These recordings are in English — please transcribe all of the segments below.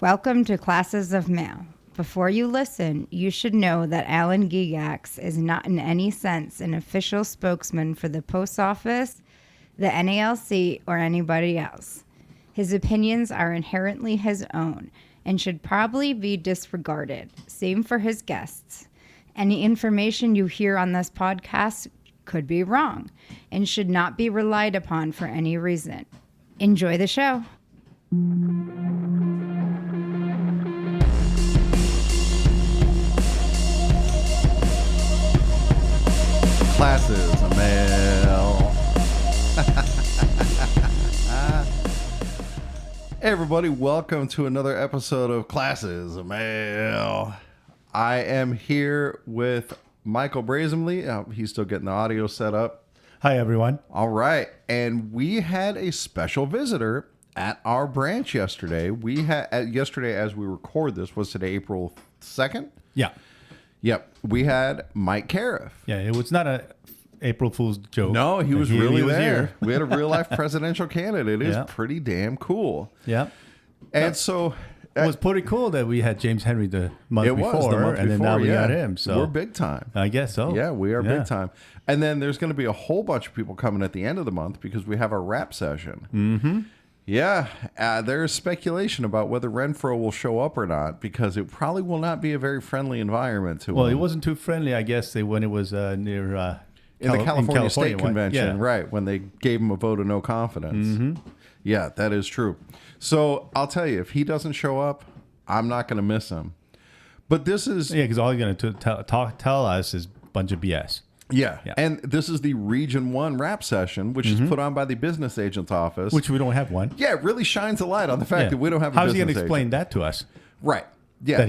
Welcome to Classes of Mail. Before you listen, you should know that Alan Gigax is not in any sense an official spokesman for the post office, the NALC, or anybody else. His opinions are inherently his own and should probably be disregarded. Same for his guests. Any information you hear on this podcast could be wrong and should not be relied upon for any reason. Enjoy the show. Classes of Mail. Hey everybody, welcome to another episode of Classes of Mail. I am here with Michael Brasaemle. He's still getting the audio set up. Hi everyone. All right, and we had a special visitor at our branch yesterday. We had yesterday, as we record this, was today April 2nd? Yeah. Yep. We had Mike Caref. Yeah, it was not a April Fool's joke. No, he was really was there. here. We had a real life presidential candidate. It is Yeah. pretty damn cool. Yeah. And so It was pretty cool that we had James Henry the month it before, was the month and then before, now we yeah. got him. So we're big time. I guess so. Yeah, we are Yeah. big time. And then there's going to be a whole bunch of people coming at the end of the month because we have our rap session. Mm-hmm. Yeah, there's speculation about whether Renfro will show up or not because it probably will not be a very friendly environment to Well, him. it wasn't too friendly, I guess, when it was near In the California State one. Convention, Yeah. right, when they gave him a vote of no confidence. Mm-hmm. Yeah, that is true. So I'll tell you, if he doesn't show up, I'm not going to miss him. But this is... Yeah, because all you're going to tell us is a bunch of BS. Yeah. Yeah. And this is the Region 1 rap session, which is put on by the business agent's office. Which we don't have one. Yeah, it really shines a light on the fact that we don't have a How's business he going to agent. explain that to us? Right. Yeah. That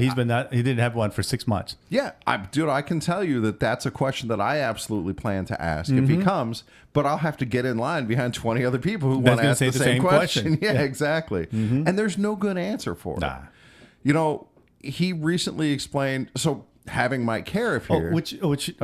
he didn't have one for 6 months. Yeah, dude, I can tell you that that's a question that I absolutely plan to ask if he comes, but I'll have to get in line behind 20 other people who want to ask the same question. Yeah, exactly. And there's no good answer for it. Nah. You know, he recently explained, so having Mike Caref here.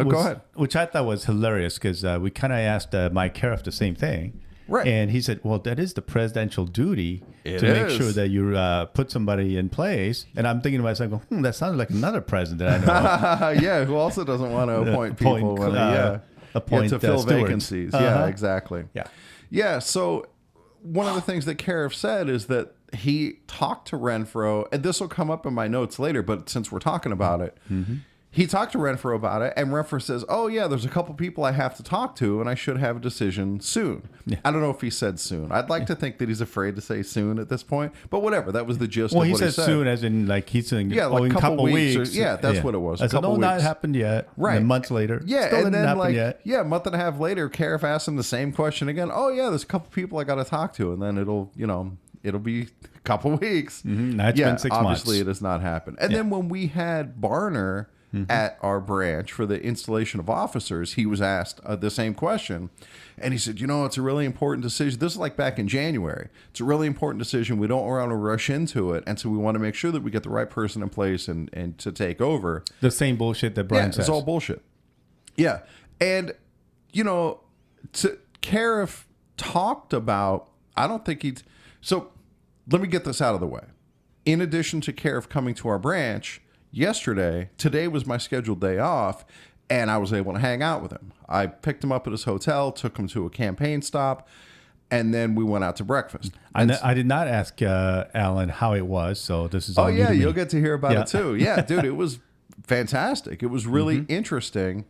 Go ahead. Which I thought was hilarious because we kind of asked Mike Caref the same thing. Right. And he said, well, that is the presidential duty It to make is. sure that you put somebody in place. And I'm thinking to myself, that sounds like another president I know of. Yeah, who also doesn't want to appoint people when appoint to fill stewards. vacancies. Yeah, exactly. Yeah. Yeah, so one of the things that Caref said is that he talked to Renfro, and this will come up in my notes later, but since we're talking about it, he talked to Renfro about it, and Renfro says, oh, yeah, there's a couple people I have to talk to, and I should have a decision soon. Yeah. I don't know if he said soon. I'd like to think that he's afraid to say soon at this point, but whatever. That was the gist of what he said. Well, he said soon as in like he's saying, yeah, like in a couple weeks. That's what it was. I said, no, not happened yet. Right. And months later. Yeah, Still and didn't then happen yet. a month and a half later, Caref asked him the same question again. Oh, yeah, there's a couple people I got to talk to, and then it'll be a couple weeks. Now it's been 6 months. Obviously, it has not happened. And then when we had Barner at our branch for the installation of officers, he was asked the same question. And he said, it's a really important decision. This is like back in January. It's a really important decision. We don't want to rush into it. And so we want to make sure that we get the right person in place and to take over. The same bullshit that Brian says. It's all bullshit. Yeah. And, Caref talked about, I don't think he'd... So let me get this out of the way. In addition to Caref coming to our branch today was my scheduled day off, and I was able to hang out with him. I picked him up at his hotel, took him to a campaign stop, and then we went out to breakfast. I did not ask Alan how it was, so this is all new to me. You'll get to hear about it too. Yeah, dude, it was fantastic. It was really interesting.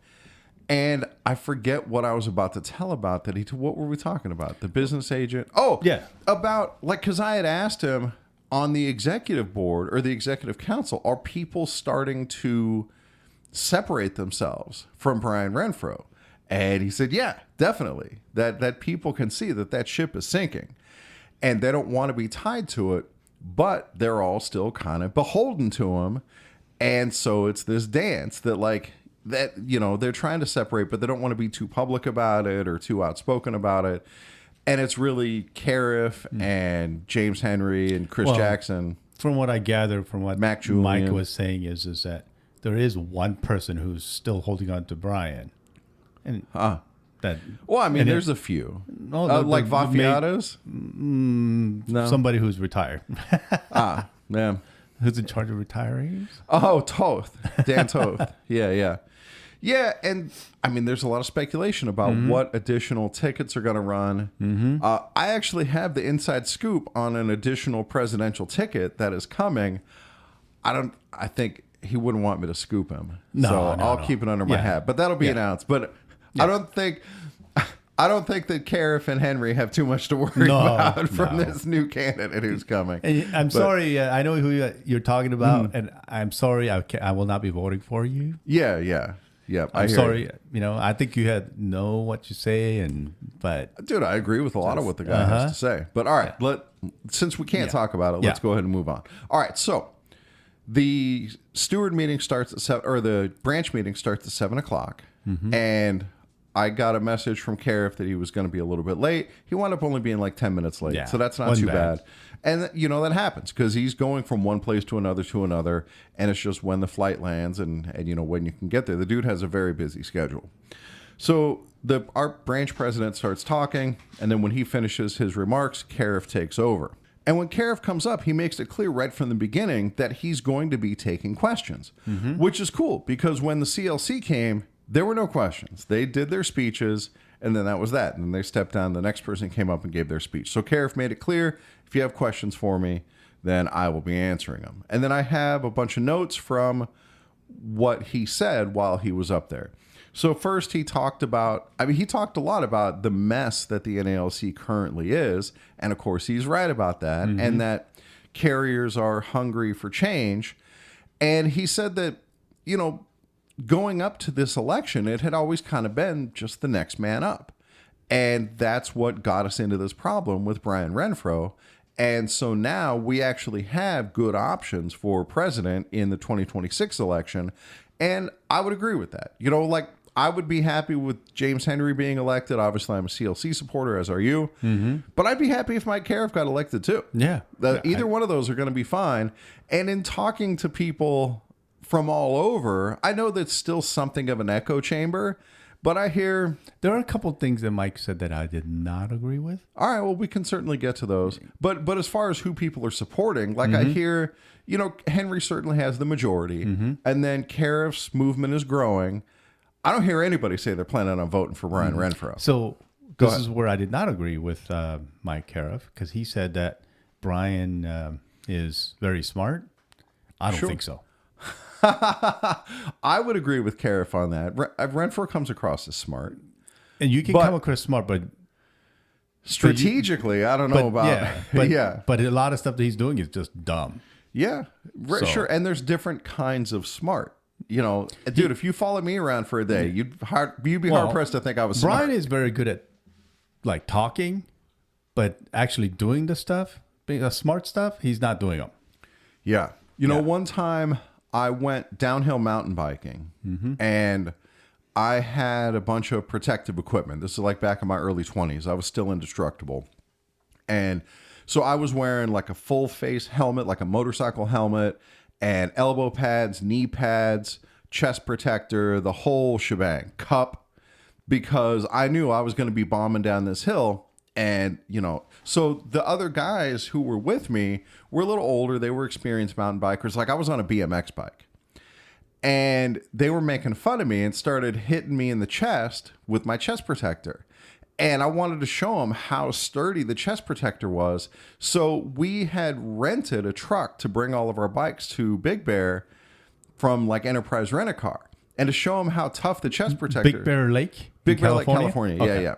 And I forget what I was about to tell about that. What were we talking about? The business agent? Oh, yeah. About, because I had asked him on the executive board or the executive council, are people starting to separate themselves from Brian Renfro? And he said, yeah, definitely. That people can see that ship is sinking. And they don't want to be tied to it, but they're all still kind of beholden to him. And so it's this dance that they're trying to separate, but they don't want to be too public about it or too outspoken about it. And it's really Caref and James Henry and Chris Jackson. From what I gathered from what Mac Julian. Mike was saying is that there is one person who's still holding on to Brian. And there's a few. Like Vafiatos? No. Somebody who's retired. Yeah. Who's in charge of retirees? Oh, Toth. Dan Toth. Yeah. Yeah, and I mean, there's a lot of speculation about what additional tickets are going to run. I actually have the inside scoop on an additional presidential ticket that is coming. I think he wouldn't want me to scoop him. So I'll keep it under my hat. But that'll be announced. But I don't think that Caref and Henry have too much to worry about from this new candidate who's coming. And I'm sorry, I know who you're talking about, and I'm sorry, I will not be voting for you. Yeah. I'm sorry. I think you know what you say, but dude, I agree with a lot of what the guy has to say. But all right, since we can't talk about it, let's go ahead and move on. All right, so the steward meeting starts at 7, or the branch meeting starts at 7:00, and I got a message from Caref that he was going to be a little bit late. He wound up only being like 10 minutes late, so that's not too bad. And that happens because he's going from one place to another, and it's just when the flight lands and when you can get there. The dude has a very busy schedule. So our branch president starts talking, and then when he finishes his remarks, Caref takes over. And when Caref comes up, he makes it clear right from the beginning that he's going to be taking questions, which is cool because when the CLC came, there were no questions. They did their speeches, and then that was that. And then they stepped down. The next person came up and gave their speech. So Caref made it clear, if you have questions for me, then I will be answering them. And then I have a bunch of notes from what he said while he was up there. So first he talked a lot about the mess that the NALC currently is. And of course, he's right about that. And that carriers are hungry for change. And he said that, going up to this election, it had always kind of been just the next man up. And that's what got us into this problem with Brian Renfro. And so now we actually have good options for president in the 2026 election. And I would agree with that. I would be happy with James Henry being elected. Obviously, I'm a CLC supporter, as are you. But I'd be happy if Mike Caref got elected too. Either one of those are going to be fine. And in talking to people from all over, I know that's still something of an echo chamber, but I hear there are a couple of things that Mike said that I did not agree with. All right, well, we can certainly get to those. But as far as who people are supporting, I hear, Henry certainly has the majority, and then Caref's movement is growing. I don't hear anybody say they're planning on voting for Brian Renfro. So this is where I did not agree with Mike Caref, because he said that Brian is very smart. I don't think so. I would agree with Caref on that. Renfro comes across as smart. And you can come across smart, but strategically, I don't know about. But a lot of stuff that he's doing is just dumb. Yeah, sure. And there's different kinds of smart. Dude, if you followed me around for a day, you'd be hard pressed to think I was smart. Brian is very good at talking, but actually doing the stuff, being smart stuff, he's not doing them. Yeah. One time I went downhill mountain biking and I had a bunch of protective equipment. This is like back in my early 20s. I was still indestructible. And so I was wearing like a full face helmet, like a motorcycle helmet, and elbow pads, knee pads, chest protector, the whole shebang, cup, because I knew I was going to be bombing down this hill. And, so the other guys who were with me were a little older. They were experienced mountain bikers. Like I was on a BMX bike. And they were making fun of me and started hitting me in the chest with my chest protector. And I wanted to show them how sturdy the chest protector was. So we had rented a truck to bring all of our bikes to Big Bear from like Enterprise Rent-A-Car. And to show them how tough the chest protector... Big Bear Lake? Big Bear Lake, California. Okay. Yeah.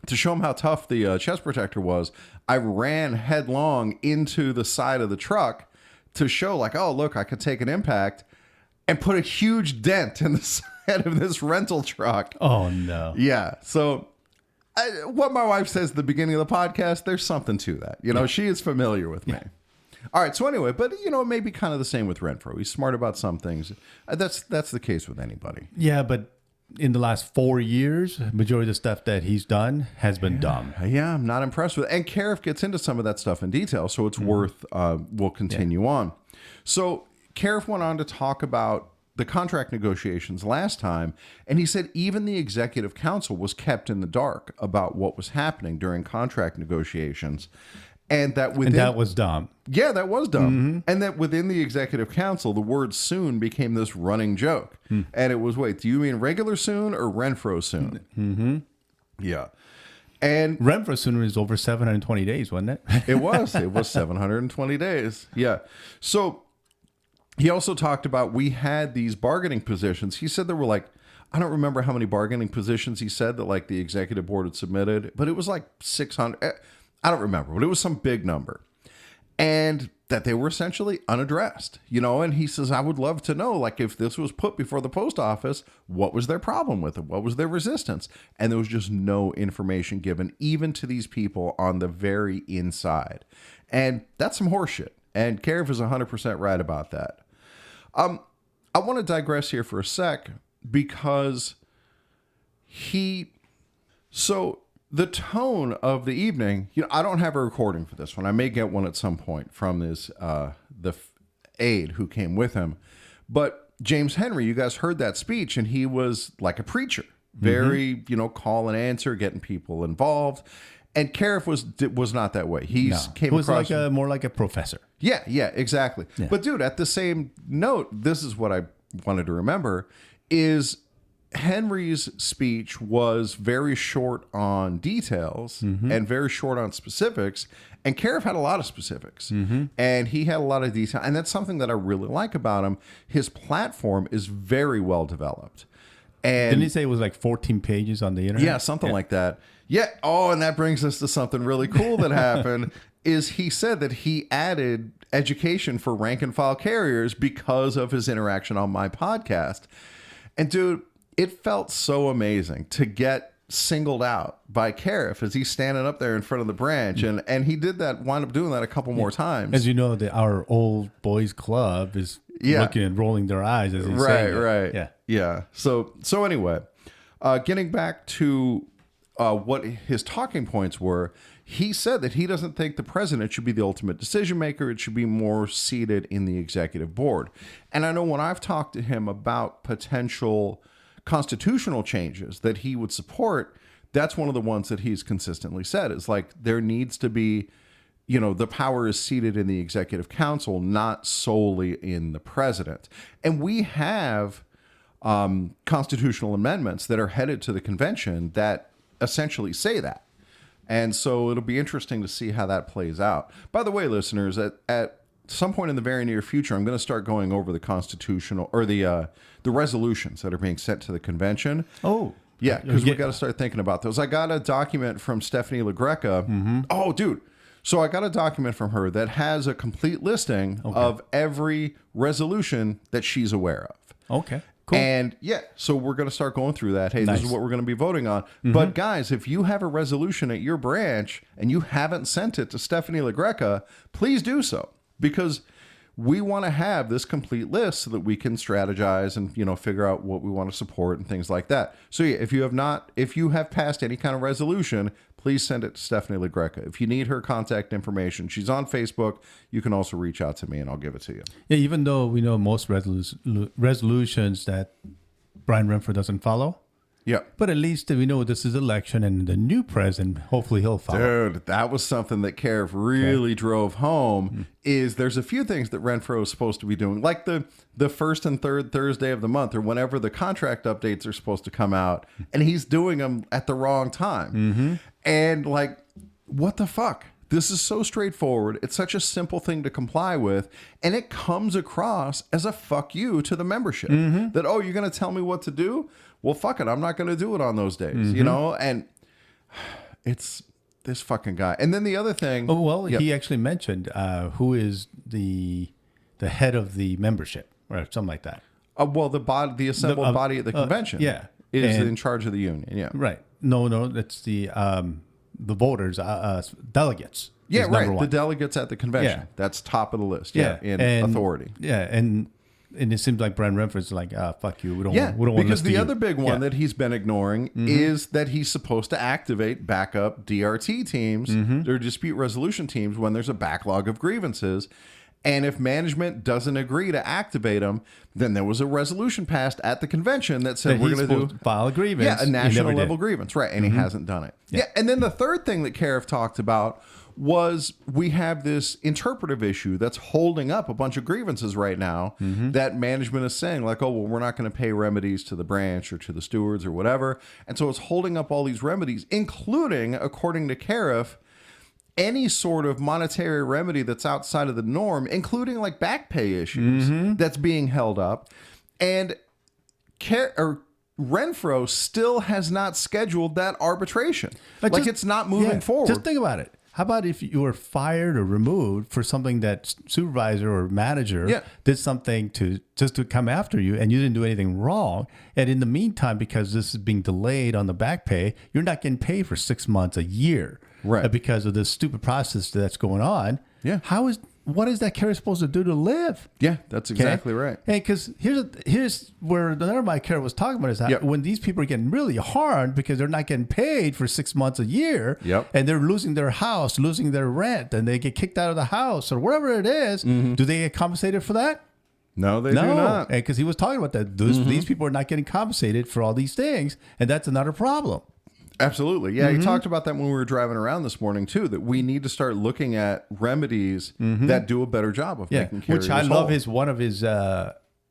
To show them how tough the chest protector was, I ran headlong into the side of the truck to show like, oh, look, I could take an impact, and put a huge dent in the side of this rental truck. Oh, no. Yeah. So what my wife says at the beginning of the podcast, there's something to that. She is familiar with me. All right. So anyway, but, it may be kind of the same with Renfro. He's smart about some things. That's the case with anybody. Yeah, but in the last 4 years, majority of the stuff that he's done has been dumb. Yeah, I'm not impressed with it. And Caref gets into some of that stuff in detail, so it's worth, we'll continue on. So Caref went on to talk about the contract negotiations last time, and he said even the executive council was kept in the dark about what was happening during contract negotiations. And that within, And that was dumb. yeah, that was dumb. And that within the executive council, the word soon became this running joke. And it was, wait, do you mean regular soon or Renfro soon? Yeah. And Renfro soon was over 720 days, wasn't it? it was 720 days. Yeah. So he also talked about, we had these bargaining positions. He said there were like, I don't remember how many bargaining positions he said that like the executive board had submitted, but it was like 600. I don't remember, but it was some big number. And that they were essentially unaddressed, you know? And he says, I would love to know, like, if this was put before the post office, what was their problem with it? What was their resistance? And there was just no information given, even to these people on the very inside. And that's some horseshit. And Caref is 100% right about that. I want to digress here for a sec because so the tone of the evening, you know, I don't have a recording for this one. I may get one at some point from his aide who came with him. But James Henry, you guys heard that speech, and he was like a preacher, very, you know, call and answer, getting people involved. And Caref was not that way. He came across like more like a professor. Yeah, exactly. Yeah. But dude, at the same note, this is what I wanted to remember is Henry's speech was very short on details and very short on specifics. And Caref had a lot of specifics and he had a lot of detail. And that's something that I really like about him. His platform is very well developed. And didn't he say it was like 14 pages on the internet? Yeah, something like that. Yeah. Oh, and that brings us to something really cool that happened is he said that he added education for rank and file carriers because of his interaction on my podcast. And dude, it felt so amazing to get singled out by Caref as he's standing up there in front of the branch. And he did that, wound up doing that a couple more times. As you know, our old boys club is looking and rolling their eyes as he's saying it. Right. Yeah. So anyway, getting back to what his talking points were, he said that he doesn't think the president should be the ultimate decision maker. It should be more seated in the executive board. And I know when I've talked to him about potential constitutional changes that he would support, that's one of the ones that he's consistently said is like there needs to be, you know, the power is seated in the executive council, not solely in the president. And we have constitutional amendments that are headed to the convention that essentially say that. And so it'll be interesting to see how that plays out. By the way, listeners, at some point in the very near future, I'm going to start going over the constitutional or the resolutions that are being sent to the convention. Oh, yeah, because we got to start thinking about those. I got a document from Stephanie LaGreca. Oh, dude. So I got a document from her that has a complete listing of every resolution that she's aware of. Okay. Cool. And yeah, so we're going to start going through that. Hey, this is what we're going to be voting on. But guys, if you have a resolution at your branch and you haven't sent it to Stephanie LaGreca, please do so, because we want to have this complete list so that we can strategize and, you know, figure out what we want to support and things like that. So yeah, if you have passed any kind of resolution, please send it to Stephanie LaGreca. If you need her contact information, she's on Facebook. You can also reach out to me and I'll give it to you. Yeah, even though we know most resolutions that Brian Renfro doesn't follow. Yeah. But at least we know this is election and the new president, hopefully he'll follow. Dude, that was something that Caref really drove home is there's a few things that Renfro is supposed to be doing, like the first and third Thursday of the month or whenever the contract updates are supposed to come out, and he's doing them at the wrong time. And like, what the fuck? This is so straightforward. It's such a simple thing to comply with. And it comes across as a fuck you to the membership. That, oh, you're going to tell me what to do? Well, fuck it. I'm not going to do it on those days, you know? And it's this fucking guy. And then the other thing. Oh, well, he actually mentioned who is the head of the membership or something like that. Well, the assembled body at the convention is in charge of the union. Yeah. Right. No, that's the voters, delegates. Yeah, right. The delegates at the convention. Yeah. That's top of the list. In authority. Yeah, and it seems like Brian Renfro's like, fuck you. We don't want to listen because the other big one that he's been ignoring is that he's supposed to activate backup DRT teams or dispute resolution teams when there's a backlog of grievances. And if management doesn't agree to activate them, then there was a resolution passed at the convention that said we're going to file a grievance. Yeah, a national level grievance. Right. And he hasn't done it. Yeah. And then the third thing that Caref talked about was we have this interpretive issue that's holding up a bunch of grievances right now that management is saying like, oh, well, we're not going to pay remedies to the branch or to the stewards or whatever. And so it's holding up all these remedies, including, according to Caref, any sort of monetary remedy that's outside of the norm, including like back pay issues that's being held up. And Renfro still has not scheduled that arbitration. Like it's not moving forward. Just think about it. How about if you were fired or removed for something that supervisor or manager did something to come after you and you didn't do anything wrong. And in the meantime, because this is being delayed on the back pay, you're not getting paid for 6 months, a year, right? Because of this stupid process that's going on. Yeah. What is that carrier supposed to do to live? Yeah, that's exactly right. And because here's where the other Mike Caref was talking about is that when these people are getting really harmed because they're not getting paid for 6 months, a year, and they're losing their house, losing their rent, and they get kicked out of the house or whatever it is, do they get compensated for that? No, they do not. Because he was talking about that. These people are not getting compensated for all these things, and that's another problem. Absolutely. Yeah, he talked about that when we were driving around this morning, too, that we need to start looking at remedies that do a better job of making carriers which I love whole. one of his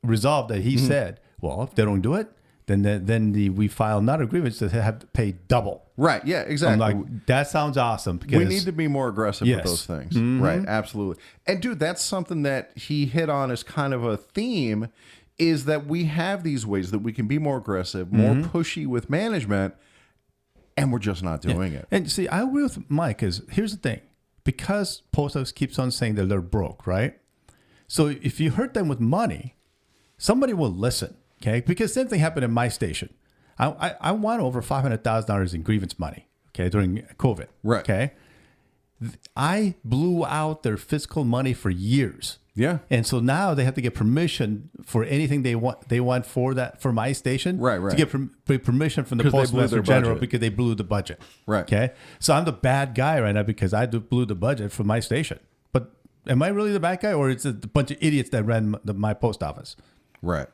resolve that he said, well, if they don't do it, then we file another grievance to have to pay double. Right. Yeah, exactly. I'm like, that sounds awesome. Because we need to be more aggressive with those things. Right. Absolutely. And, dude, that's something that he hit on as kind of a theme is that we have these ways that we can be more aggressive, more pushy with management, and we're just not doing it. And see, I agree with Mike because here's the thing. Because Post Office keeps on saying that they're broke, right? So if you hurt them with money, somebody will listen, okay? Because same thing happened in my station. I won over $500,000 in grievance money, okay, during COVID. Right. Okay? I blew out their fiscal money for years. Yeah. And so now they have to get permission for anything they want for my station. Right. To get permission from the Postmaster General because they blew the budget. Right. Okay. So I'm the bad guy right now because I blew the budget for my station. But am I really the bad guy, or is it a bunch of idiots that ran my post office? Right.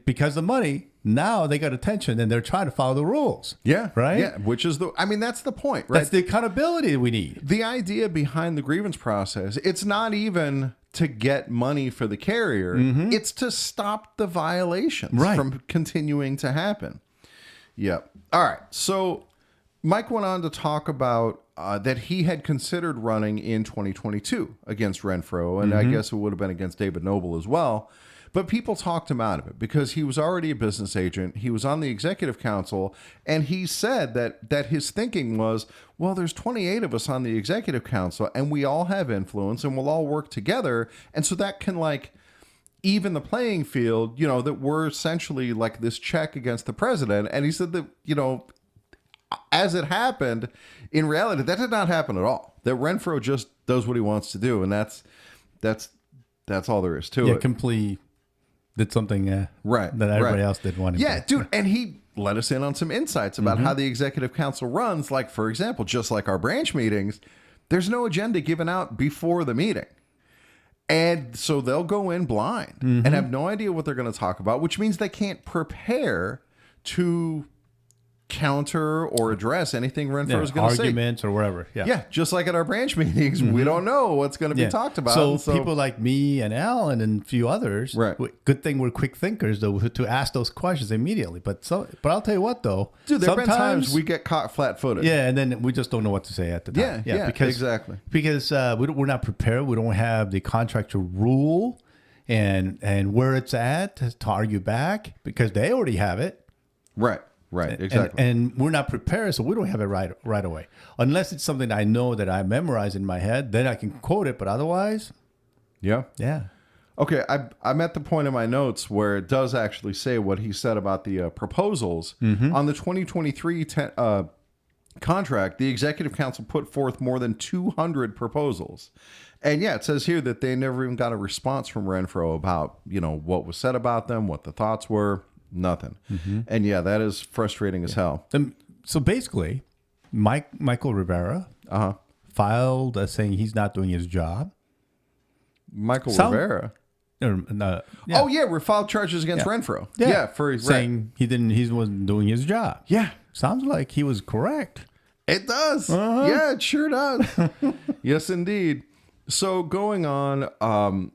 Because of money, now they got attention and they're trying to follow the rules. Yeah. Right. Yeah. Which is that's the point, right? That's the accountability we need. The idea behind the grievance process, it's not even to get money for the carrier. It's to stop the violations from continuing to happen. Yep. All right. So Mike went on to talk about that he had considered running in 2022 against Renfro, and I guess it would have been against David Noble as well. But people talked him out of it because he was already a business agent. He was on the executive council, and he said that his thinking was, well, there's 28 of us on the executive council, and we all have influence, and we'll all work together. And so that can, like, even the playing field, that we're essentially like this check against the president. And he said that, as it happened, in reality, that did not happen at all. That Renfro just does what he wants to do, and that's all there is to it. Yeah, complete. Did something that everybody else did want. Yeah, dude, and he let us in on some insights about how the executive council runs. Like, for example, just like our branch meetings, there's no agenda given out before the meeting. And so they'll go in blind and have no idea what they're going to talk about, which means they can't prepare to counter or address anything Renfro is going to say. Arguments or whatever. Yeah, just like at our branch meetings, we don't know what's going to be talked about. So people like me and Alan and a few others, good thing we're quick thinkers, though, to ask those questions immediately. But I'll tell you what, though. Dude, there have been times we get caught flat-footed. Yeah, and then we just don't know what to say at the time. Yeah, exactly. Because we're not prepared. We don't have the contractual rule and where it's at to argue back because they already have it. Right, exactly. And we're not prepared, so we don't have it right away. Unless it's something I know that I memorize in my head, then I can quote it, but otherwise... Yeah. Okay, I'm at the point in my notes where it does actually say what he said about the proposals. On the 2023 contract, the executive council put forth more than 200 proposals. And yeah, it says here that they never even got a response from Renfro about, what was said about them, what the thoughts were. Nothing. And yeah, that is frustrating as hell. So basically, Michael Rivera filed saying he's not doing his job. Rivera? Oh, yeah, we filed charges against Renfro. Yeah, for saying he wasn't doing his job. Yeah. Sounds like he was correct. It does. Yeah, it sure does. Yes, indeed. So going on,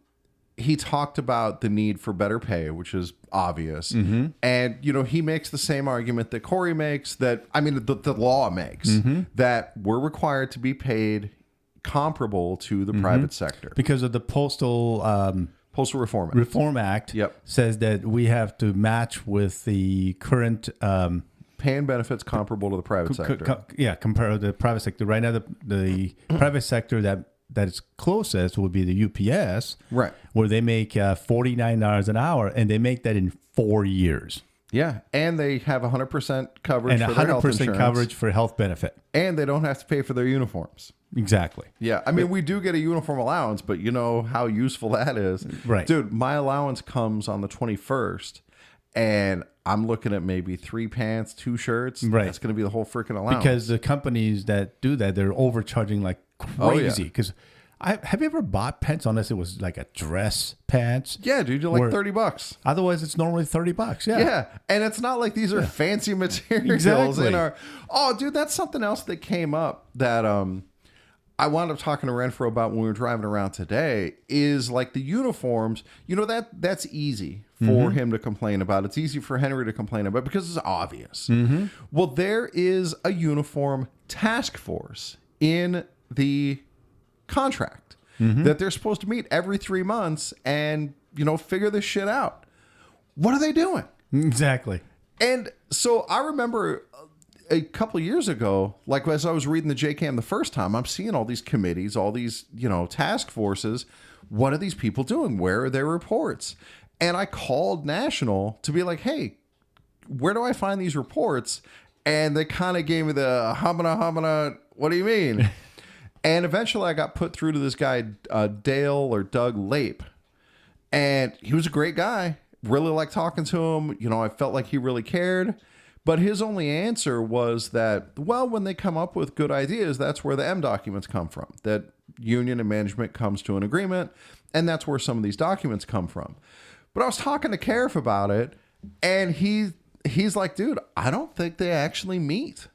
he talked about the need for better pay, which is obvious. And, he makes the same argument that Corey makes, that, the law makes, that we're required to be paid comparable to the private sector. Because of the Postal Reform Act. Act says that we have to match with the current... pay and benefits comparable to the private sector. Compare to the private sector. Right now, the private sector that is closest would be the UPS, right? Where they make $49 an hour, and they make that in 4 years. Yeah, and they have 100% coverage and for their health 100% coverage for health benefit, and they don't have to pay for their uniforms. Exactly. Yeah, we do get a uniform allowance, but you know how useful that is, right? Dude, my allowance comes on the 21st, and I'm looking at maybe 3 pants, 2 shirts. Right. That's going to be the whole freaking allowance. Because the companies that do that, they're overcharging like crazy. Because have you ever bought pants unless it was like a dress pants? Yeah, dude, you're like $30. Otherwise, it's normally $30. Yeah. Yeah, and it's not like these are fancy materials. Exactly. Dude, that's something else that came up that I wound up talking to Renfro about when we were driving around today, is like the uniforms. That's easy for him to complain about. It's easy for Henry to complain about because it's obvious. Well, there is a uniform task force in the contract that they're supposed to meet every 3 months and, figure this shit out. What are they doing? Exactly. And so I remember a couple of years ago, like as I was reading the JCAM the first time, I'm seeing all these committees, all these, task forces. What are these people doing? Where are their reports? And I called National to be like, hey, where do I find these reports? And they kind of gave me the humana, what do you mean? And eventually I got put through to this guy, Dale or Doug Lape. And he was a great guy. Really liked talking to him. I felt like he really cared. But his only answer was that, well, when they come up with good ideas, that's where the M documents come from. That union and management comes to an agreement, and that's where some of these documents come from. But I was talking to Caref about it, and he's like, dude, I don't think they actually meet.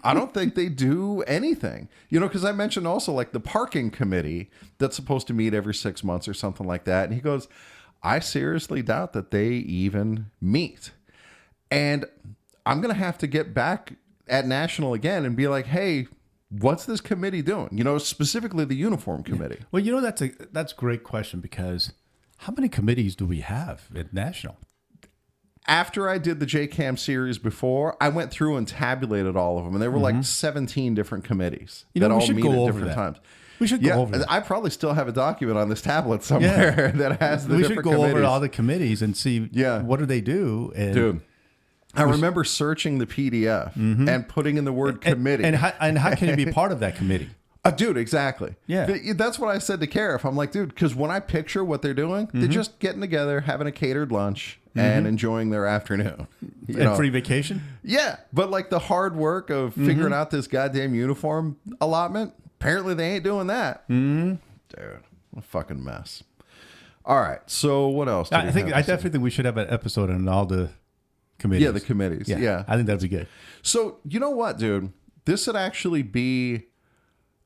I don't think they do anything. Because I mentioned also like the parking committee that's supposed to meet every 6 months or something like that. And he goes, I seriously doubt that they even meet. And I'm going to have to get back at National again and be like, hey, what's this committee doing? Specifically the uniform committee. Well, that's a great question, because how many committees do we have at National? After I did the JCAM series before, I went through and tabulated all of them, and there were like 17 different committees that all meet at different times. We should go over that. I probably still have a document on this tablet somewhere that has the different committees. We should go over all the committees and see what do they do. And dude, I remember searching the PDF and putting in the word committee. And how can you be part of that committee? Dude, exactly. Yeah. That's what I said to Caref. I'm like, dude, because when I picture what they're doing, they're just getting together, having a catered lunch, and enjoying their afternoon. And free vacation? Yeah. But like the hard work of figuring out this goddamn uniform allotment, apparently they ain't doing that. Dude, a fucking mess. All right. So what else? I definitely think we should have an episode on all the committees. Yeah, the committees. Yeah. I think that'd be good. So you know what, dude? This would actually be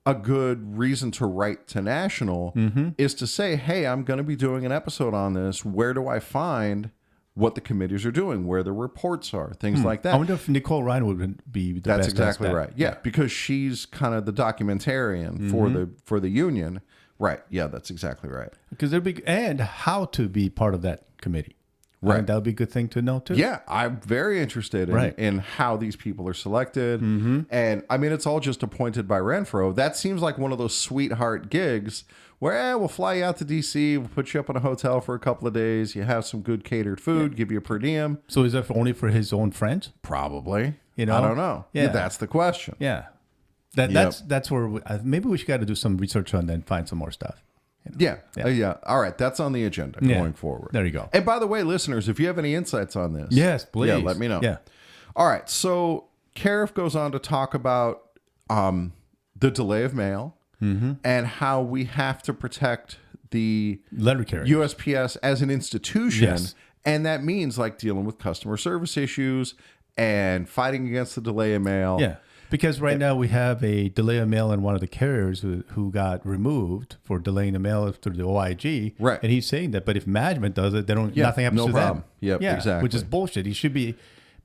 a good reason to write to National, is to say, hey, I'm going to be doing an episode on this. Where do I find what the committees are doing, where the reports are, things like that? I wonder if Nicole Ryan would be the best. That's exactly right. Yeah, because she's kind of the documentarian for the union. Right. Yeah, that's exactly right. Because and how to be part of that committee. Right. I think that would be a good thing to know too. Yeah, I'm very interested in how these people are selected. And it's all just appointed by Renfro. That seems like one of those sweetheart gigs where we'll fly you out to DC, we'll put you up in a hotel for a couple of days, you have some good catered food, give you a per diem. So is that only for his own friends? Probably. I don't know. Yeah. That's the question. Yeah. That's where maybe we should got to do some research on that and find some more stuff. Yeah. All right. That's on the agenda going forward. There you go. And by the way, listeners, if you have any insights on this, yes, please. Let me know. Yeah. All right. So Caref goes on to talk about the delay of mail and how we have to protect the letter carriers, USPS as an institution. Yes. And that means like dealing with customer service issues and fighting against the delay of mail. Yeah. Because right now we have a delay of mail in one of the carriers who got removed for delaying the mail through the OIG. Right. And he's saying that, but if management does it, nothing happens to problem. them. Yep, exactly. Which is bullshit. He should be,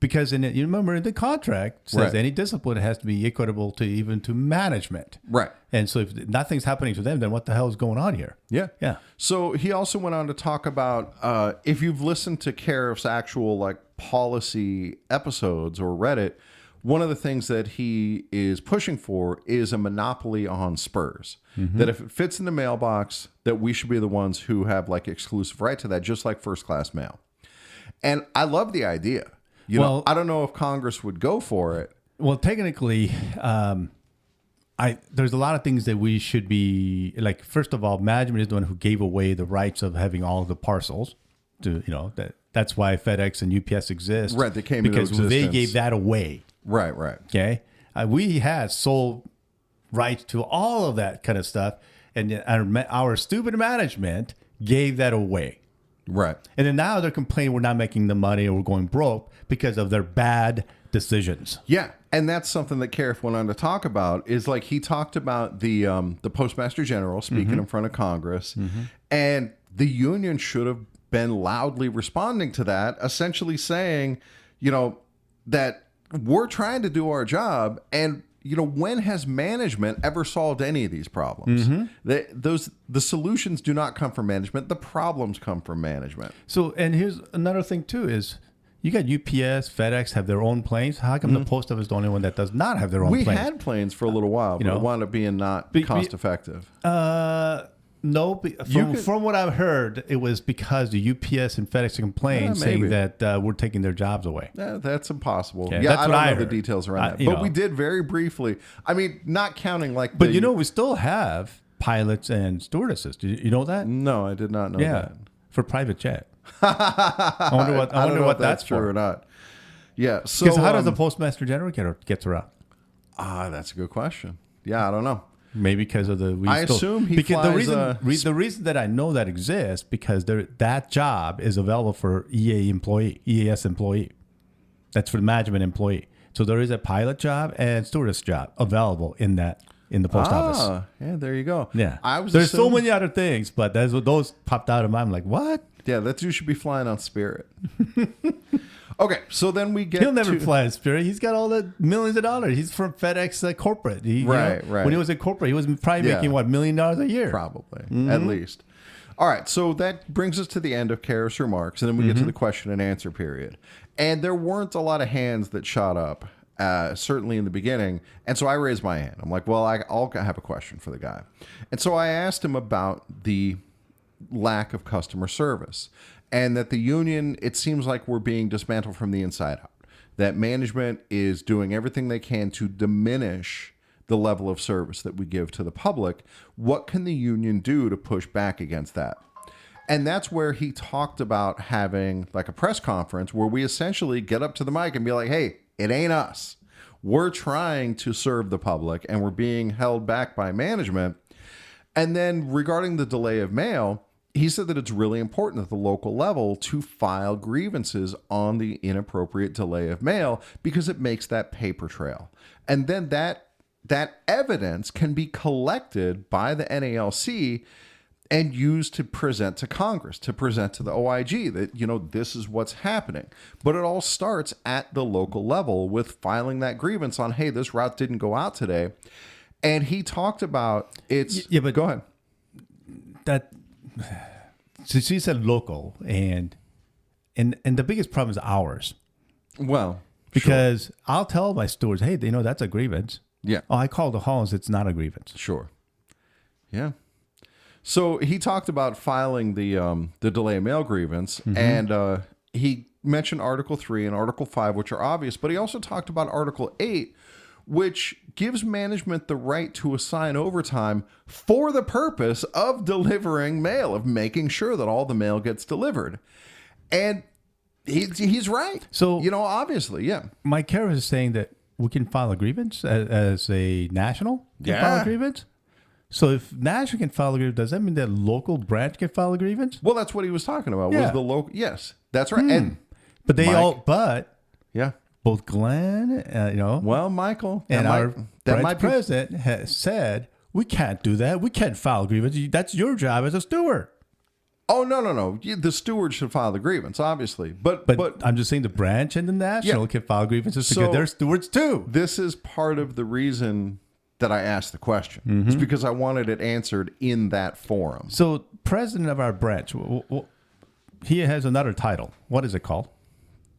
because you remember in the contract says any discipline has to be equitable to management. Right. And so if nothing's happening to them, then what the hell is going on here? Yeah. Yeah. So he also went on to talk about if you've listened to Caref's actual like policy episodes or read it, one of the things that he is pushing for is a monopoly on spurs. That if it fits in the mailbox, that we should be the ones who have like exclusive right to that, just like first class mail. And I love the idea. You know, I don't know if Congress would go for it. Well, technically, there's a lot of things that we should be like. First of all, management is the one who gave away the rights of having all of the parcels. That's why FedEx and UPS exist. Right, they came because into they existence. gave that away. Right. Okay, we had sole rights to all of that kind of stuff, and yet our stupid management gave that away. Right. And then now they're complaining we're not making the money or we're going broke because of their bad decisions. Yeah, and that's something that Caref went on to talk about. Is like he talked about the Postmaster General speaking in front of Congress, and the union should have been loudly responding to that, essentially saying, that we're trying to do our job, and when has management ever solved any of these problems? The solutions do not come from management; the problems come from management. So, and here's another thing too: is you got UPS, FedEx have their own planes. How come the post office is the only one that does not have their own planes? We had planes for a little while, but it wound up being not cost effective. No, from what I've heard, it was because the UPS and FedEx complained saying that we're taking their jobs away. Yeah, that's impossible. Okay, Yeah, that's I don't what I know the heard. details around that. But we did very briefly. I mean, not counting like But we still have pilots and stewardesses. Do you know that? No, I did not know that. For private jet. I wonder what that's true for. or not. Yeah. So Because how does the Postmaster General get around? That's a good question. Yeah, I don't know. Maybe because of the. Assume he because flies, the reason that I know that exists because that job is available for EAS employee. That's for the management employee. So there is a pilot job and stewardess job available in the post office. Yeah, there you go. Yeah, There's so many other things, but those popped out of my mind. I'm like, what? Yeah, that you should be flying on Spirit. Okay, so then we get. He'll never fly in Spirit. He's got all the millions of dollars. He's from FedEx corporate. Right. When he was in corporate, he was probably making $1 million a year. Probably, at least. All right, so that brings us to the end of Caref's remarks, and then we get to the question and answer period. And there weren't a lot of hands that shot up, certainly in the beginning. And so I raised my hand. I'm like, well, I'll have a question for the guy. And so I asked him about the lack of customer service. And that the union, it seems like we're being dismantled from the inside out. That management is doing everything they can to diminish the level of service that we give to the public. What can the union do to push back against that? And that's where he talked about having like a press conference where we essentially get up to the mic and be like, hey, it ain't us. We're trying to serve the public and we're being held back by management. And then regarding the delay of mail, he said that it's really important at the local level to file grievances on the inappropriate delay of mail because it makes that paper trail. And then that evidence can be collected by the NALC and used to present to Congress, to present to the OIG that, this is what's happening. But it all starts at the local level with filing that grievance on, hey, this route didn't go out today. And he talked about but go ahead. So she said local, and the biggest problem is ours. Well, because I'll tell my stewards, hey, that's a grievance. Yeah. Oh, I called the halls. It's not a grievance. Sure. Yeah. So he talked about filing the delay of mail grievance, and he mentioned Article 3 and Article 5, which are obvious, but he also talked about Article 8, which gives management the right to assign overtime for the purpose of delivering mail, of making sure that all the mail gets delivered. And he's right. So, obviously, yeah. Mike Caref is saying that we can file a grievance as a national. File a grievance. So if national can file a grievance, does that mean that local branch can file a grievance? Well, that's what he was talking about. Yeah. Was the local? Yes, that's right. And but yeah. both Glenn, Well, Michael, and our that branch might be president has said, we can't do that. We can't file grievance. That's your job as a steward. Oh, no. The steward should file the grievance, obviously. But I'm just saying the branch and the national can file grievances So- because they're stewards too. this is part of the reason that I asked the question. Mm-hmm. It's because I wanted it answered in that forum. So, president of our branch, he has another title. What is it called?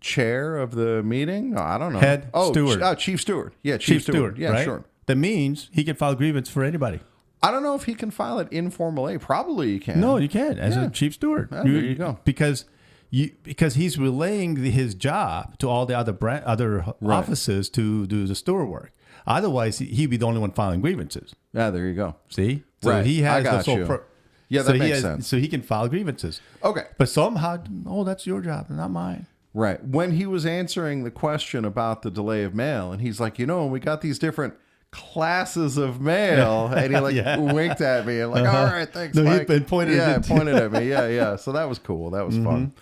Chair of the meeting? No, I don't know. Head steward. Chief steward. Yeah, Chief steward. Yeah, right? sure. That means he can file grievance for anybody. I don't know if he can file it informally. Probably he can. No, you can as a chief steward. There you go. Because he's relaying his job to all the other offices to do the steward work. Otherwise, he'd be the only one filing grievances. Yeah, there you go. See, so Right. he has I got the sole you. Yeah, that makes sense. So he can file grievances. Okay. But somehow, that's your job, not mine. Right. When he was answering the question about the delay of mail, and he's like, we got these different classes of mail, and he winked at me and all right, thanks, No, Mike. he pointed pointed at me. Yeah. So that was cool. That was fun.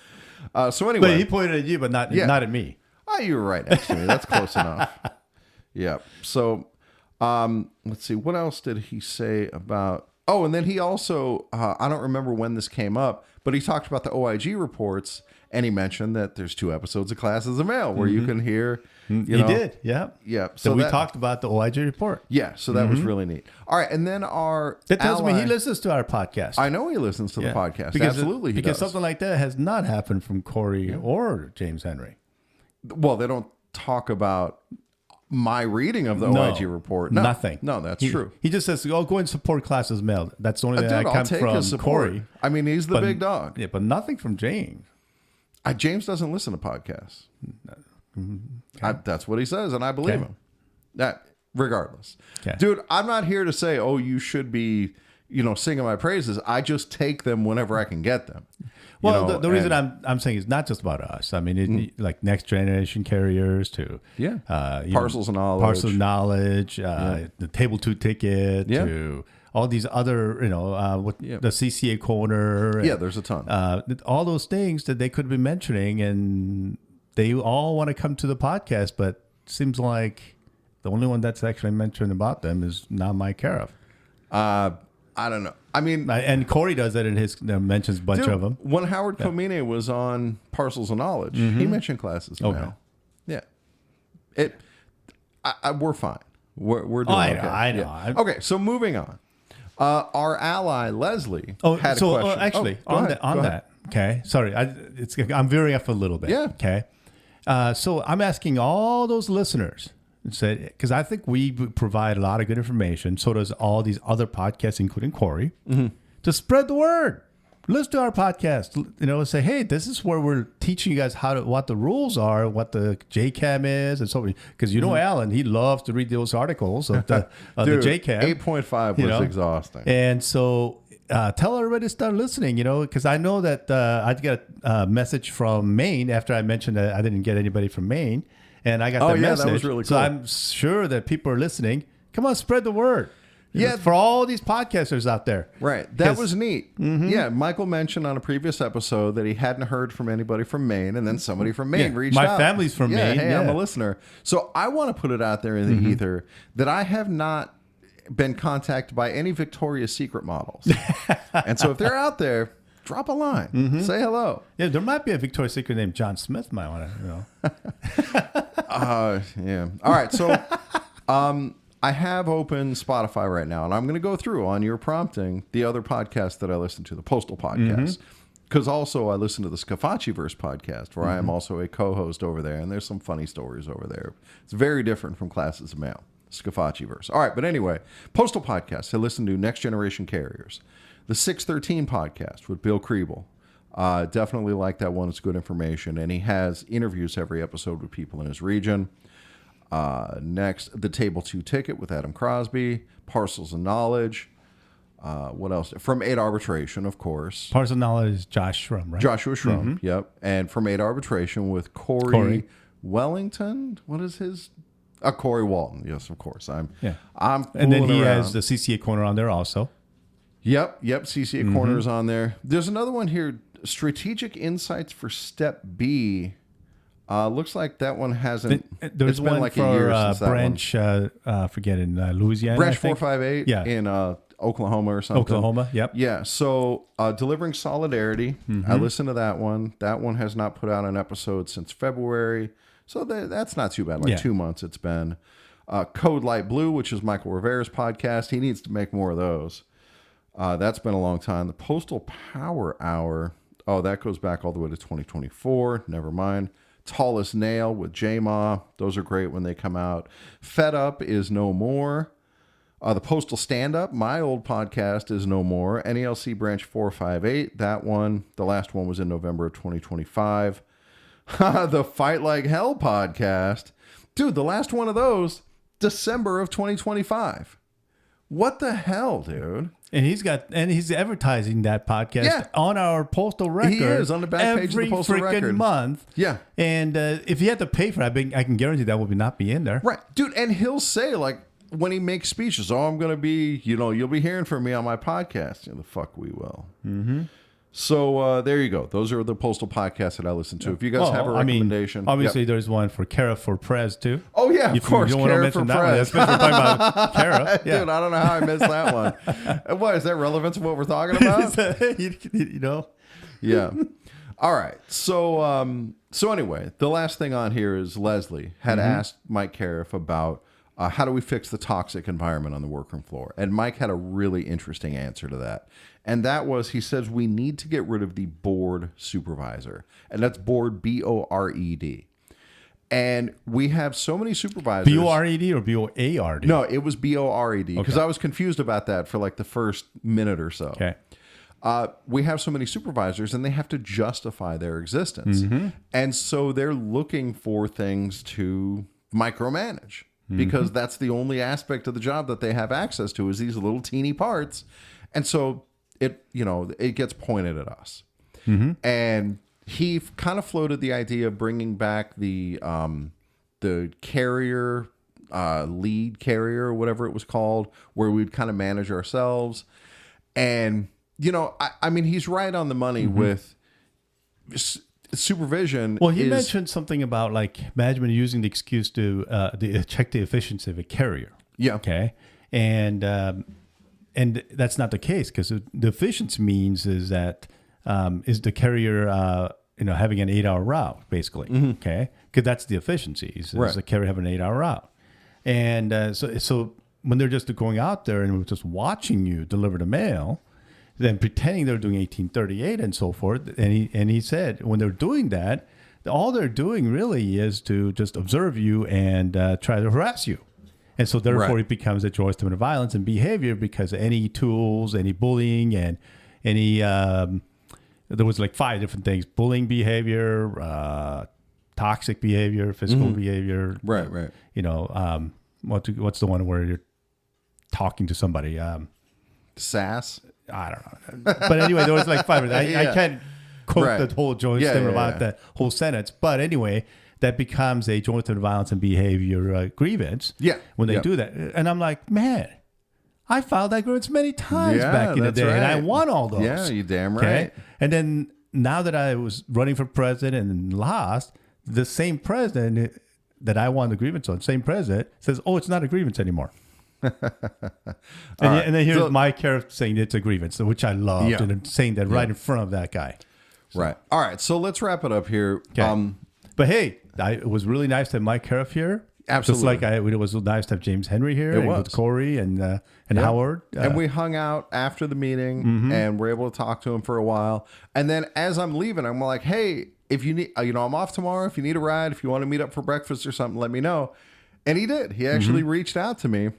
So anyway, But he pointed at you, but not at me. Oh, you were right next to me. That's close enough. Yeah. So, let's see. What else did he say about? Oh, and then he also, I don't remember when this came up, but he talked about the OIG reports, and he mentioned that there's 2 episodes of Classes of Mail where you can hear. He did. Yeah. Yeah. So we talked about the OIG report. Yeah. So that was really neat. All right. And then That tells me he listens to our podcast. I know he listens to the podcast. Because Absolutely. Because he does. something like that has not happened from Corey or James Henry. Well, they don't talk about my reading of the OIG report. No, nothing. No, that's true. He just says, go and support Classes Mail. That's the only thing Dude, I I'll come take from his support. Corey. I mean, he's the big dog. Yeah, but nothing from James. James doesn't listen to podcasts. That's what he says, and I believe him. That regardless. Okay. Dude, I'm not here to say, you should be, singing my praises. I just take them whenever I can get them. Well, the reason I'm saying it's not just about us. I mean, like next generation carriers to Parcels of Knowledge, the Table 2 ticket to all these other, the CCA corner. Yeah, there's a ton. All those things that they could be mentioning, and they all want to come to the podcast, but it seems like the only one that's actually mentioned about them is now Mike Caref. I don't know. I mean, and Corey does that in his mentions a bunch of them. When Howard Comine was on Parcels of Knowledge, he mentioned Classes of Mail. Yeah, we're fine. We're doing okay. I know. Yeah. Okay, so moving on. Our ally Leslie had a question. Actually, on that. Okay, sorry, I'm veering off a little bit. Yeah. Okay. So I'm asking all those listeners. Because I think we provide a lot of good information. So does all these other podcasts, including Corey, to spread the word. Listen to our podcast. Say, hey, this is where we're teaching you guys what the rules are, what the JCAM is, and so on. Because Alan, he loves to read those articles of the JCAM. 8.5 was exhausting. And so tell everybody to start listening. Because I know that I got a message from Maine after I mentioned that I didn't get anybody from Maine. And I got that message. That was really cool. So I'm sure that people are listening. Come on, spread the word. Yeah. For all these podcasters out there. Right. That was neat. Yeah. Michael mentioned on a previous episode that he hadn't heard from anybody from Maine, and then somebody from Maine reached out. My family's from Maine. Hey, I'm a listener. So I want to put it out there in the ether that I have not been contacted by any Victoria's Secret models. And so if they're out there, drop a line. Say hello. Yeah, there might be a Victoria's Secret named John Smith. Might want to, Yeah. All right. So, I have open Spotify right now, and I'm going to go through on your prompting the other podcasts that I listen to, the Postal Podcast, because also I listen to the Scafacciverse podcast, where I am also a co-host over there, and there's some funny stories over there. It's very different from Classes of Mail, Scafacciverse. All right, but anyway, Postal Podcast. I listen to Next Generation Carriers, the 613 podcast with Bill Kriebel. Definitely like that one. It's good information, and he has interviews every episode with people in his region. Next, the Table 2 Ticket with Adam Crosby, Parcels of Knowledge. What else? From 8 Arbitration, of course. Parcels of Knowledge is Josh Shrum, right? Joshua Shrum, yep. And From 8 Arbitration with Corey Wellington. What is his? Corey Walton. Yes, of course. I'm and then he around. has the CCA corner on there also. Yep. CCA Corner is on there. There's another one here, Strategic Insights for Step B. Looks like that one hasn't. There's it's been one like for a year since that branch, forget in Louisiana. Branch I think. 458 Yeah. in Oklahoma or something. Oklahoma, yep. Yeah. So Delivering Solidarity. I listened to that one. That one has not put out an episode since February. So that's not too bad. Like 2 months it's been. Code Light Blue, which is Michael Rivera's podcast. He needs to make more of those. That's been a long time. The Postal Power Hour. Oh, that goes back all the way to 2024. Never mind. Tallest Nail with J-Ma. Those are great when they come out. Fed Up is no more. The Postal Stand-Up, my old podcast, is no more. NALC Branch 458. That one, the last one was in November of 2025. The Fight Like Hell podcast. Dude, the last one of those, December of 2025. What the hell, dude? And he's advertising that podcast on our postal record. He is on the back page of the postal record every freaking month. Yeah. And if you had to pay for it, I can guarantee that would not be in there. Right. Dude, and he'll say, like, when he makes speeches, I'm going to be, you'll be hearing from me on my podcast. The fuck we will. Mm-hmm. So there you go. Those are the postal podcasts that I listen to. If you guys have a recommendation. Obviously, there's one for Caref for Prez, too. Oh, yeah, of course. Caref for Prez. We're talking about Caref. Yeah. Dude, I don't know how I missed that one. What, is that relevant to what we're talking about? Yeah. All right. So anyway, the last thing on here is Leslie had asked Mike Caref about how do we fix the toxic environment on the workroom floor? And Mike had a really interesting answer to that. And that was, he says, we need to get rid of the board supervisor. And that's board, B-O-R-E-D. And we have so many supervisors. B-O-R-E-D or B-O-A-R-D? No, it was B-O-R-E-D. Because I was confused about that for like the first minute or so. Okay. We have so many supervisors and they have to justify their existence. And so they're looking for things to micromanage. Because that's the only aspect of the job that they have access to is these little teeny parts. And so it gets pointed at us. And he kind of floated the idea of bringing back the carrier, lead carrier, or whatever it was called, where we'd kind of manage ourselves. And, I mean, he's right on the money with supervision. Well, he mentioned something about like management using the excuse to check the efficiency of a carrier. Yeah. Okay. And that's not the case because the efficiency means is that is the carrier having an 8-hour route basically. Okay. Because that's the efficiency. Is the carrier having an 8-hour route, and so when they're just going out there and just watching you deliver the mail. Then pretending they're doing 1838 and so forth. And he said when they're doing that, all they're doing really is to just observe you and try to harass you. And so therefore it becomes a joystick of violence and behavior because any tools, any bullying and any, there was like 5 different things: bullying behavior, toxic behavior, physical behavior. Right. What's the one where you're talking to somebody? Sass. I don't know. But anyway, there was like 5 of them. I can't quote the whole joint about that whole sentence. But anyway, that becomes a joint of violence and behavior grievance when they do that. And I'm like, man, I filed that grievance many times back in the day. And I won all those. Yeah, you damn right. And then now that I was running for president and lost, the same president that I won the grievance on, same president, says, oh, it's not a grievance anymore. And then here's Mike Caref saying it's a grievance, which I loved, and saying that right in front of that guy. So. Right. All right. So let's wrap it up here. Okay. But hey, it was really nice to have Mike Caref here. Absolutely. Just like it was nice to have James Henry here. It was. With Corey and Howard. And we hung out after the meeting and were able to talk to him for a while. And then as I'm leaving, I'm like, hey, if you need, I'm off tomorrow. If you need a ride, if you want to meet up for breakfast or something, let me know. And he did. He actually reached out to me.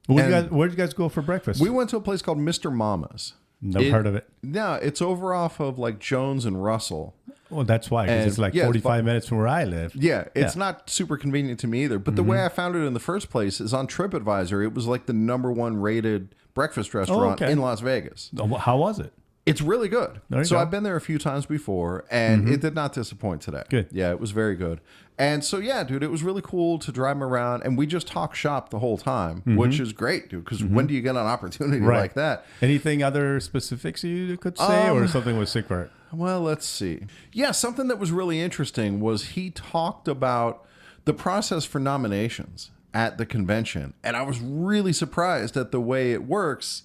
Where'd you guys go for breakfast? We went to a place called Mr. Mama's. Never heard of it. No, it's over off of like Jones and Russell. Well, that's why, because it's like 45 minutes from where I live. Yeah, it's not super convenient to me either. But the way I found it in the first place is on TripAdvisor. It was like the #1 rated breakfast restaurant in Las Vegas. How was it? It's really good. There you So go. I've been there a few times before, and it did not disappoint today. Good. Yeah, it was very good. And so, yeah, dude, it was really cool to drive him around, and we just talk shop the whole time, which is great, dude, because when do you get an opportunity like that? Anything other specifics you could say, or something with secret? Well, let's see. Yeah, something that was really interesting was he talked about the process for nominations at the convention, and I was really surprised at the way it works.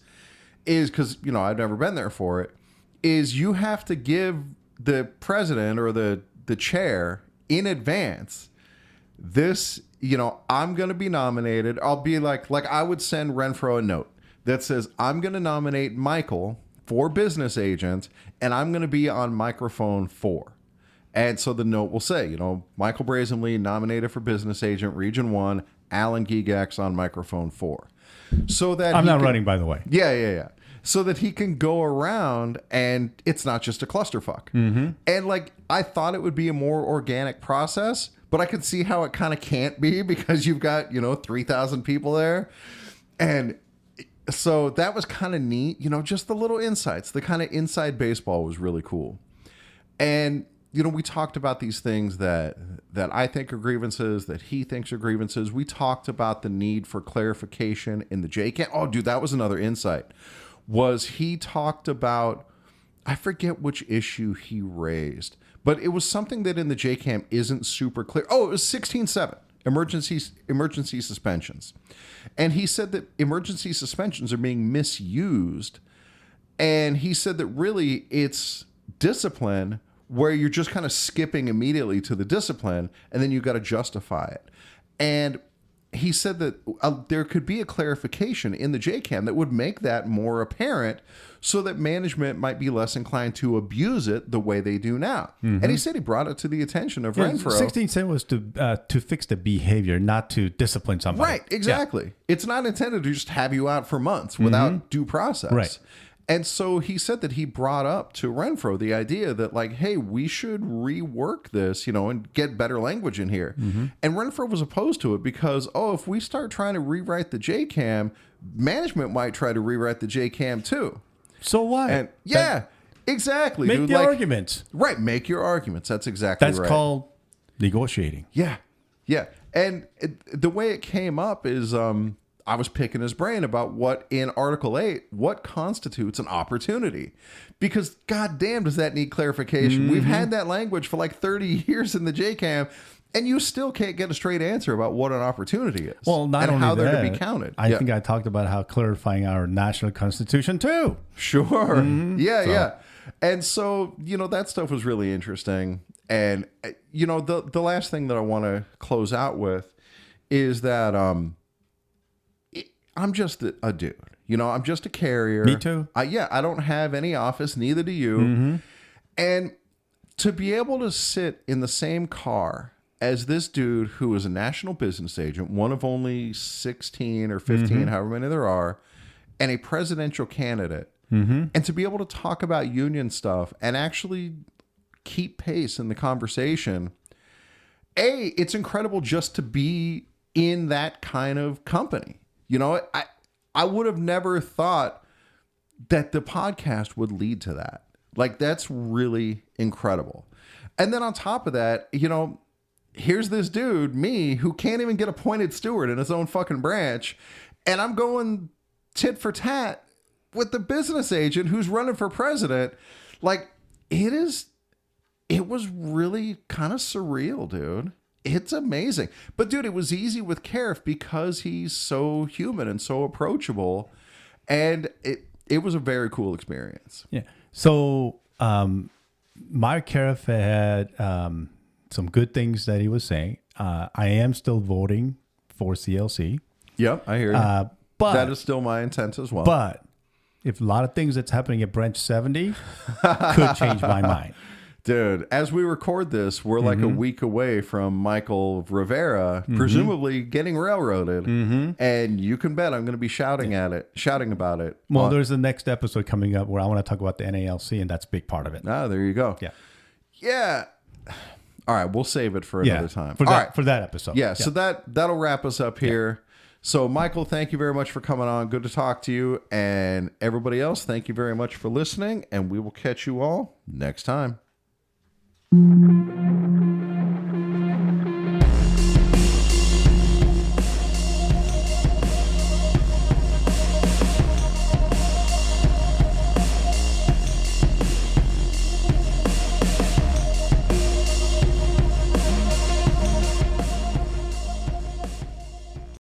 Is because, you know, I've never been there for it, is you have to give the president or the chair in advance this, you know, I'm going to be nominated. I'll be like I would send Renfro a note that says, I'm going to nominate Michael for business agent, and I'm going to be on microphone 4. And so the note will say, you know, Michael Brasaemle nominated for business agent, Region 1, Alan Gigax on microphone 4. So that I'm not running, by the way. Yeah. So that he can go around and it's not just a clusterfuck. And like, I thought it would be a more organic process, but I could see how it kind of can't be because you've got, you know, 3,000 people there. And so that was kind of neat, you know, just the little insights, the kind of inside baseball was really cool. And, you know, we talked about these things that I think are grievances, that he thinks are grievances. We talked about the need for clarification in the JCAM. Oh, dude, that was another insight. Was he talked about, I forget which issue he raised, but it was something that in the JCAM isn't super clear. Oh, it was 16.7, emergency suspensions. And he said that emergency suspensions are being misused. And he said that really it's discipline where you're just kind of skipping immediately to the discipline and then you got to justify it. And he said that there could be a clarification in the JCAM that would make that more apparent so that management might be less inclined to abuse it the way they do now. And he said he brought it to the attention of Renfro. 16 was to fix the behavior, not to discipline somebody. Right, exactly. Yeah. It's not intended to just have you out for months without due process. Right. And so he said that he brought up to Renfro the idea that, like, hey, we should rework this, you know, and get better language in here. And Renfro was opposed to it because, if we start trying to rewrite the JCAM, management might try to rewrite the JCAM too. So what? And exactly. Make dude. the arguments. Right, make your arguments. That's exactly right. That's called negotiating. Yeah. And the way it came up is I was picking his brain about what in Article 8, what constitutes an opportunity. Because goddamn does that need clarification. We've had that language for like 30 years in the JCAM, and you still can't get a straight answer about what an opportunity is. Well, not and only how that, they're to be counted. I think I talked about how clarifying our national constitution too. Sure. Yeah. And so, you know, that stuff was really interesting. And, you know, the last thing that I want to close out with is that I'm just a dude. You know, I'm just a carrier. Me too. I don't have any office, neither do you. And to be able to sit in the same car as this dude who is a national business agent, one of only 16 or 15, however many there are, and a presidential candidate, and to be able to talk about union stuff and actually keep pace in the conversation, it's incredible just to be in that kind of company. You know, I would have never thought that the podcast would lead to that. Like, that's really incredible. And then on top of that, you know, here's this dude, me, who can't even get appointed steward in his own fucking branch. And I'm going tit for tat with the business agent who's running for president. Like, it was really kind of surreal, dude. It's amazing. But, dude, it was easy with Caref because he's so human and so approachable. And it was a very cool experience. Yeah. So, Mike Caref had some good things that he was saying. I am still voting for CLC. Yep, I hear you. But that is still my intent as well. But if a lot of things that's happening at Branch 70 could change my mind. Dude, as we record this, we're like a week away from Michael Rivera, presumably getting railroaded. And you can bet I'm going to be shouting about it. Well, there's the next episode coming up where I want to talk about the NALC, and that's a big part of it. Ah, there you go. Yeah. All right, we'll save it for another time. For that episode. Yeah, so that'll wrap us up here. So, Michael, thank you very much for coming on. Good to talk to you. And everybody else, thank you very much for listening. And we will catch you all next time.